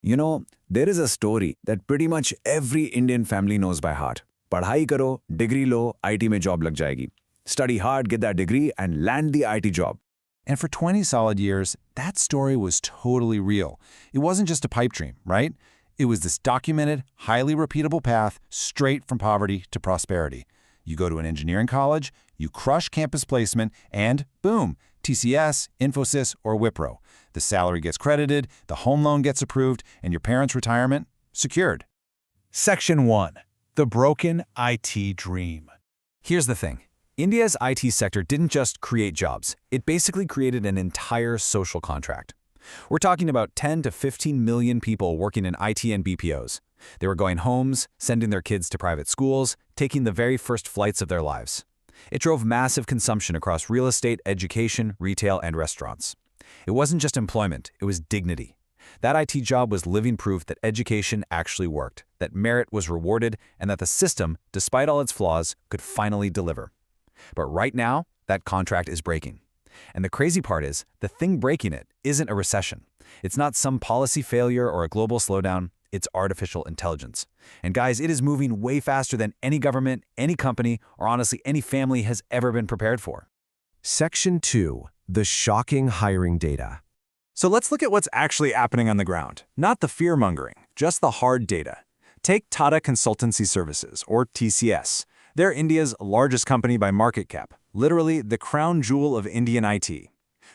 There is a story that pretty much every Indian family knows by heart. पढ़ाई करो, degree low, IT में job लग जाएगी. Study hard, get that degree, and land the IT job. And for 20 solid years, that story was totally real. It wasn't just a pipe dream, right? It was this documented, highly repeatable path straight from poverty to prosperity. You go to an engineering college, you crush campus placement, and boom, TCS, Infosys, or Wipro. The salary gets credited, the home loan gets approved, and your parents' retirement secured. Section 1. The Broken IT Dream. Here's the thing. India's IT sector didn't just create jobs. It basically created an entire social contract. We're talking about 10 to 15 million people working in IT and BPOs. They were going homes, sending their kids to private schools, taking the very first flights of their lives. It drove massive consumption across real estate, education, retail, and restaurants. It wasn't just employment, it was dignity. That IT job was living proof that education actually worked, that merit was rewarded, and that the system, despite all its flaws, could finally deliver. But right now, that contract is breaking. And the crazy part is, the thing breaking it isn't a recession. It's not some policy failure or a global slowdown. It's artificial intelligence. And guys, it is moving way faster than any government, any company, or honestly any family has ever been prepared for. Section 2. The shocking hiring data. So let's look at what's actually happening on the ground. Not the fear-mongering, just the hard data. Take Tata Consultancy Services, or TCS. They're India's largest company by market cap, literally the crown jewel of Indian IT.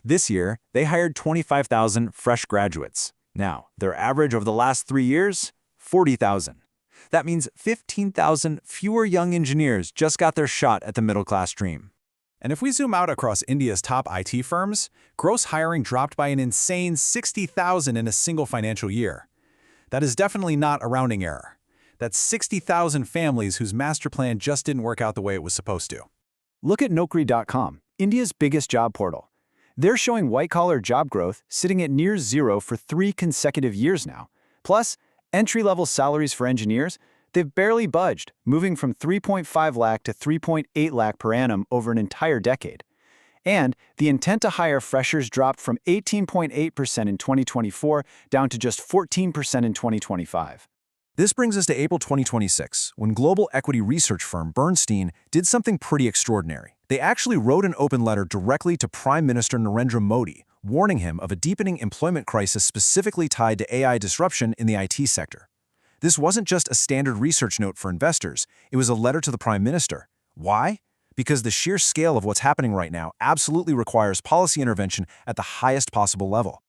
This year, they hired 25,000 fresh graduates. Now, their average over the last 3 years? 40,000. That means 15,000 fewer young engineers just got their shot at the middle-class dream. And if we zoom out across India's top IT firms, gross hiring dropped by an insane 60,000 in a single financial year. That is definitely not a rounding error. That's 60,000 families whose master plan just didn't work out the way it was supposed to. Look at Naukri.com, India's biggest job portal. They're showing white-collar job growth sitting at near zero for 3 consecutive years now. Plus, entry-level salaries for engineers, they've barely budged, moving from 3.5 lakh to 3.8 lakh per annum over an entire decade. And the intent to hire freshers dropped from 18.8% in 2024 down to just 14% in 2025. This brings us to April 2026, when global equity research firm Bernstein did something pretty extraordinary. They actually wrote an open letter directly to Prime Minister Narendra Modi, warning him of a deepening employment crisis specifically tied to AI disruption in the IT sector. This wasn't just a standard research note for investors, it was a letter to the Prime Minister. Why? Because the sheer scale of what's happening right now absolutely requires policy intervention at the highest possible level.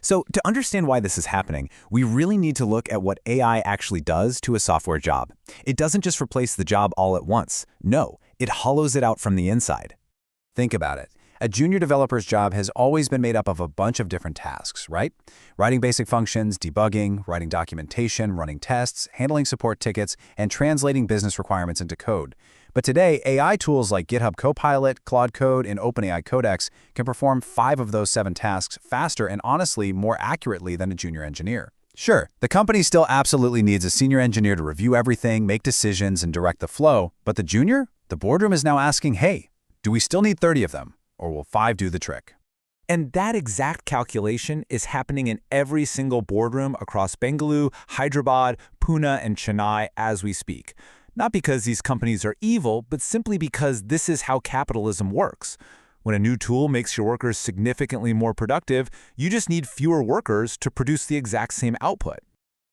So to understand why this is happening, we really need to look at what AI actually does to a software job. It doesn't just replace the job all at once. No, it hollows it out from the inside. Think about it. A junior developer's job has always been made up of a bunch of different tasks, right? Writing basic functions, debugging, writing documentation, running tests, handling support tickets, and translating business requirements into code. But today, AI tools like GitHub Copilot, Claude Code, and OpenAI Codex can perform 5 of those 7 tasks faster and honestly more accurately than a junior engineer. Sure, the company still absolutely needs a senior engineer to review everything, make decisions, and direct the flow, but the junior? The boardroom is now asking, hey, do we still need 30 of them, or will 5 do the trick? And that exact calculation is happening in every single boardroom across Bengaluru, Hyderabad, Pune, and Chennai as we speak. Not because these companies are evil, but simply because this is how capitalism works. When a new tool makes your workers significantly more productive, you just need fewer workers to produce the exact same output.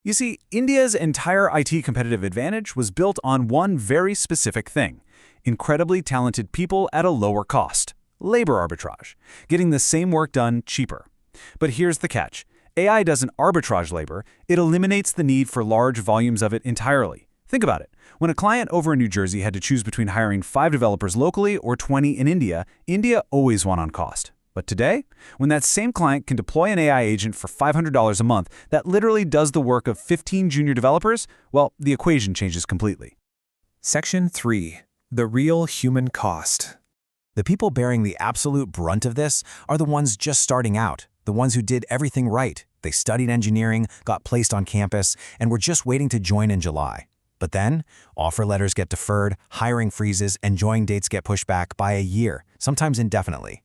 You see, India's entire IT competitive advantage was built on one very specific thing: incredibly talented people at a lower cost. Labor arbitrage, getting the same work done cheaper. But here's the catch. AI doesn't arbitrage labor, it eliminates the need for large volumes of it entirely. Think about it. When a client over in New Jersey had to choose between hiring 5 developers locally or 20 in India, India always won on cost. But today, when that same client can deploy an AI agent for $500 a month that literally does the work of 15 junior developers, well, the equation changes completely. Section 3. The real human cost. The people bearing the absolute brunt of this are the ones just starting out, the ones who did everything right. They studied engineering, got placed on campus, and were just waiting to join in July. But then, offer letters get deferred, hiring freezes, and join dates get pushed back by a year, sometimes indefinitely.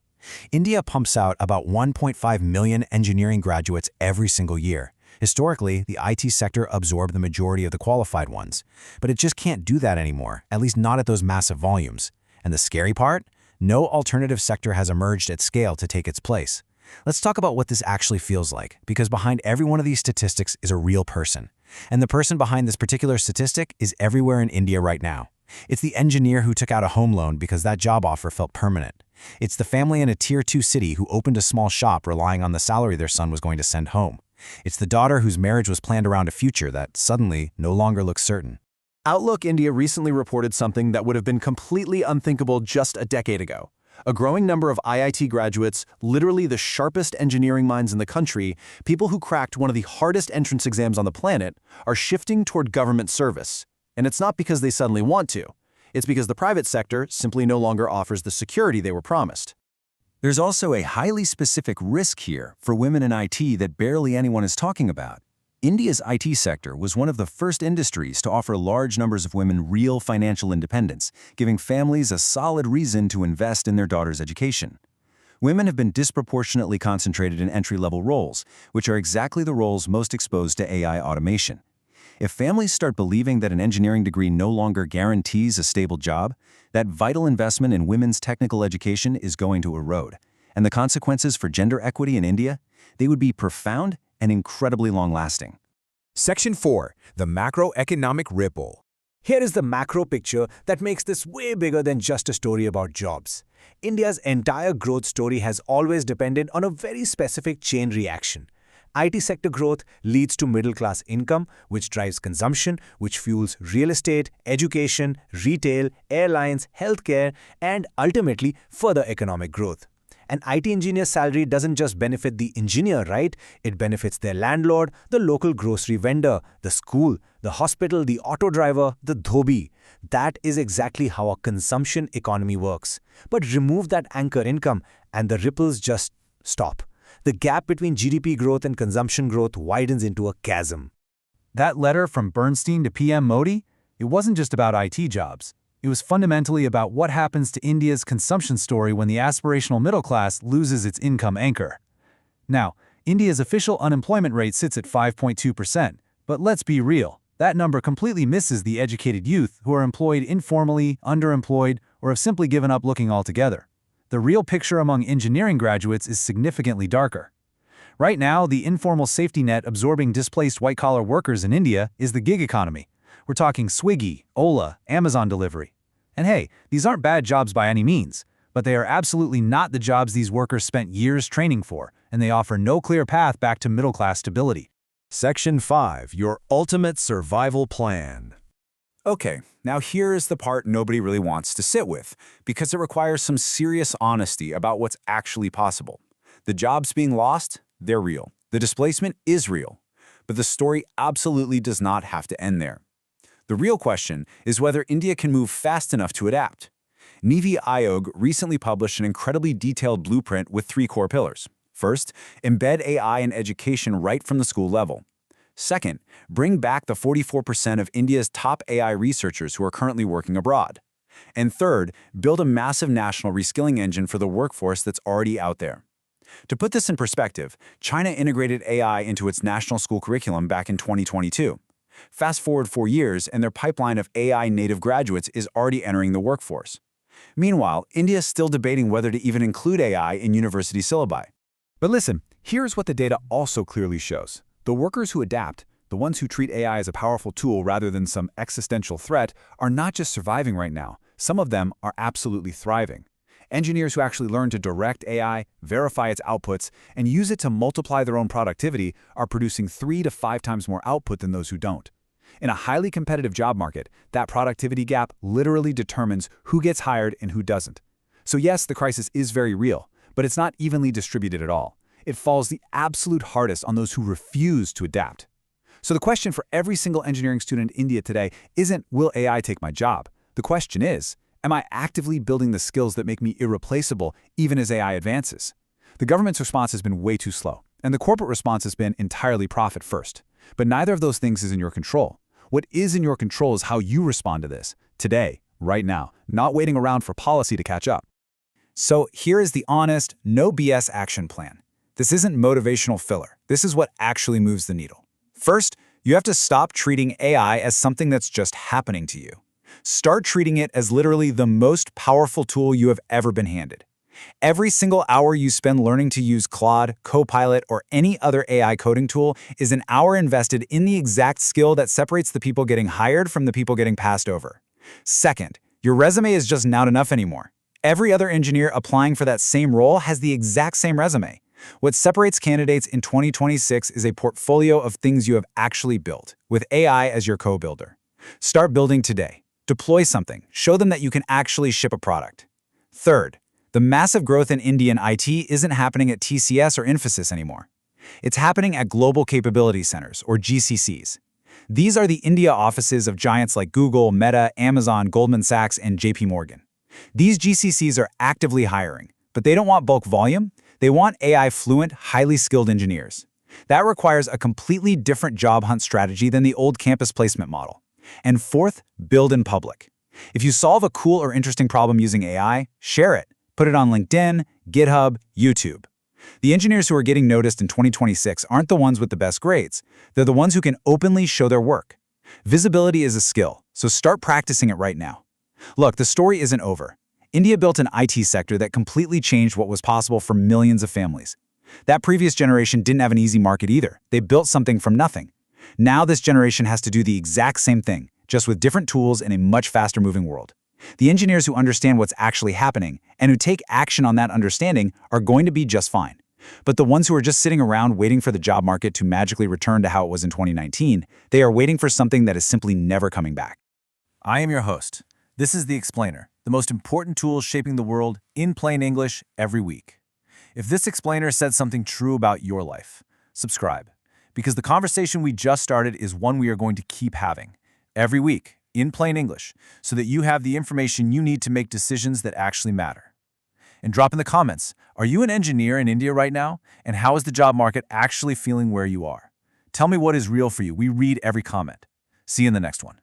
India pumps out about 1.5 million engineering graduates every single year. Historically, the IT sector absorbed the majority of the qualified ones, but it just can't do that anymore, at least not at those massive volumes. And the scary part? No alternative sector has emerged at scale to take its place. Let's talk about what this actually feels like, because behind every one of these statistics is a real person. And the person behind this particular statistic is everywhere in India right now. It's the engineer who took out a home loan because that job offer felt permanent. It's the family in a Tier 2 city who opened a small shop relying on the salary their son was going to send home. It's the daughter whose marriage was planned around a future that suddenly no longer looks certain. Outlook India recently reported something that would have been completely unthinkable just a decade ago. A growing number of IIT graduates, literally the sharpest engineering minds in the country, people who cracked one of the hardest entrance exams on the planet, are shifting toward government service. And it's not because they suddenly want to. It's because the private sector simply no longer offers the security they were promised. There's also a highly specific risk here for women in IT that barely anyone is talking about. India's IT sector was one of the first industries to offer large numbers of women real financial independence, giving families a solid reason to invest in their daughter's education. Women have been disproportionately concentrated in entry-level roles, which are exactly the roles most exposed to AI automation. If families start believing that an engineering degree no longer guarantees a stable job, that vital investment in women's technical education is going to erode. And the consequences for gender equity in India, they would be profound and incredibly long-lasting. Section 4. The Macroeconomic Ripple. Here is the macro picture that makes this way bigger than just a story about jobs. India's entire growth story has always depended on a very specific chain reaction. IT sector growth leads to middle-class income, which drives consumption, which fuels real estate, education, retail, airlines, healthcare, and ultimately further economic growth. An IT engineer's salary doesn't just benefit the engineer, right? It benefits their landlord, the local grocery vendor, the school, the hospital, the auto driver, the dhobi. That is exactly how a consumption economy works. But remove that anchor income and the ripples just stop. The gap between GDP growth and consumption growth widens into a chasm. That letter from Bernstein to PM Modi, it wasn't just about IT jobs. It was fundamentally about what happens to India's consumption story when the aspirational middle class loses its income anchor. Now, India's official unemployment rate sits at 5.2%, but let's be real, that number completely misses the educated youth who are employed informally, underemployed, or have simply given up looking altogether. The real picture among engineering graduates is significantly darker. Right now, the informal safety net absorbing displaced white-collar workers in India is the gig economy. We're talking Swiggy, Ola, Amazon delivery. And hey, these aren't bad jobs by any means, but they are absolutely not the jobs these workers spent years training for, and they offer no clear path back to middle-class stability. Section 5. Your ultimate survival plan. Okay, now here is the part nobody really wants to sit with, because it requires some serious honesty about what's actually possible. The jobs being lost, they're real. The displacement is real. But the story absolutely does not have to end there. The real question is whether India can move fast enough to adapt. Niti Aayog recently published an incredibly detailed blueprint with 3 core pillars. First, embed AI in education right from the school level. Second, bring back the 44% of India's top AI researchers who are currently working abroad. And third, build a massive national reskilling engine for the workforce that's already out there. To put this in perspective, China integrated AI into its national school curriculum back in 2022. Fast forward 4 years, and their pipeline of AI-native graduates is already entering the workforce. Meanwhile, India is still debating whether to even include AI in university syllabi. But listen, here's what the data also clearly shows. The workers who adapt, the ones who treat AI as a powerful tool rather than some existential threat, are not just surviving right now. Some of them are absolutely thriving. Engineers who actually learn to direct AI, verify its outputs, and use it to multiply their own productivity are producing 3 to 5 times more output than those who don't. In a highly competitive job market, that productivity gap literally determines who gets hired and who doesn't. So yes, the crisis is very real, but it's not evenly distributed at all. It falls the absolute hardest on those who refuse to adapt. So the question for every single engineering student in India today isn't, will AI take my job? The question is, am I actively building the skills that make me irreplaceable even as AI advances? The government's response has been way too slow, and the corporate response has been entirely profit first. But neither of those things is in your control. What is in your control is how you respond to this, today, right now, not waiting around for policy to catch up. So here is the honest, no BS action plan. This isn't motivational filler. This is what actually moves the needle. First, you have to stop treating AI as something that's just happening to you. Start treating it as literally the most powerful tool you have ever been handed. Every single hour you spend learning to use Claude, Copilot, or any other AI coding tool is an hour invested in the exact skill that separates the people getting hired from the people getting passed over. Second, your resume is just not enough anymore. Every other engineer applying for that same role has the exact same resume. What separates candidates in 2026 is a portfolio of things you have actually built, with AI as your co-builder. Start building today. Deploy something. Show them that you can actually ship a product. Third, the massive growth in Indian IT isn't happening at TCS or Infosys anymore. It's happening at Global Capability Centers, or GCCs. These are the India offices of giants like Google, Meta, Amazon, Goldman Sachs, and JP Morgan. These GCCs are actively hiring, but they don't want bulk volume. They want AI-fluent, highly skilled engineers. That requires a completely different job hunt strategy than the old campus placement model. And fourth, build in public. If you solve a cool or interesting problem using AI, share it. Put it on LinkedIn, GitHub, YouTube. The engineers who are getting noticed in 2026 aren't the ones with the best grades. They're the ones who can openly show their work. Visibility is a skill, so start practicing it right now. Look, the story isn't over. India built an IT sector that completely changed what was possible for millions of families. That previous generation didn't have an easy market either. They built something from nothing. Now this generation has to do the exact same thing, just with different tools in a much faster-moving world. The engineers who understand what's actually happening and who take action on that understanding are going to be just fine. But the ones who are just sitting around waiting for the job market to magically return to how it was in 2019, they are waiting for something that is simply never coming back. I am your host. This is The Explainer, the most important tools shaping the world in plain English every week. If this explainer said something true about your life, subscribe, because the conversation we just started is one we are going to keep having every week in plain English so that you have the information you need to make decisions that actually matter. And drop in the comments, are you an engineer in India right now? And how is the job market actually feeling where you are? Tell me what is real for you. We read every comment. See you in the next one.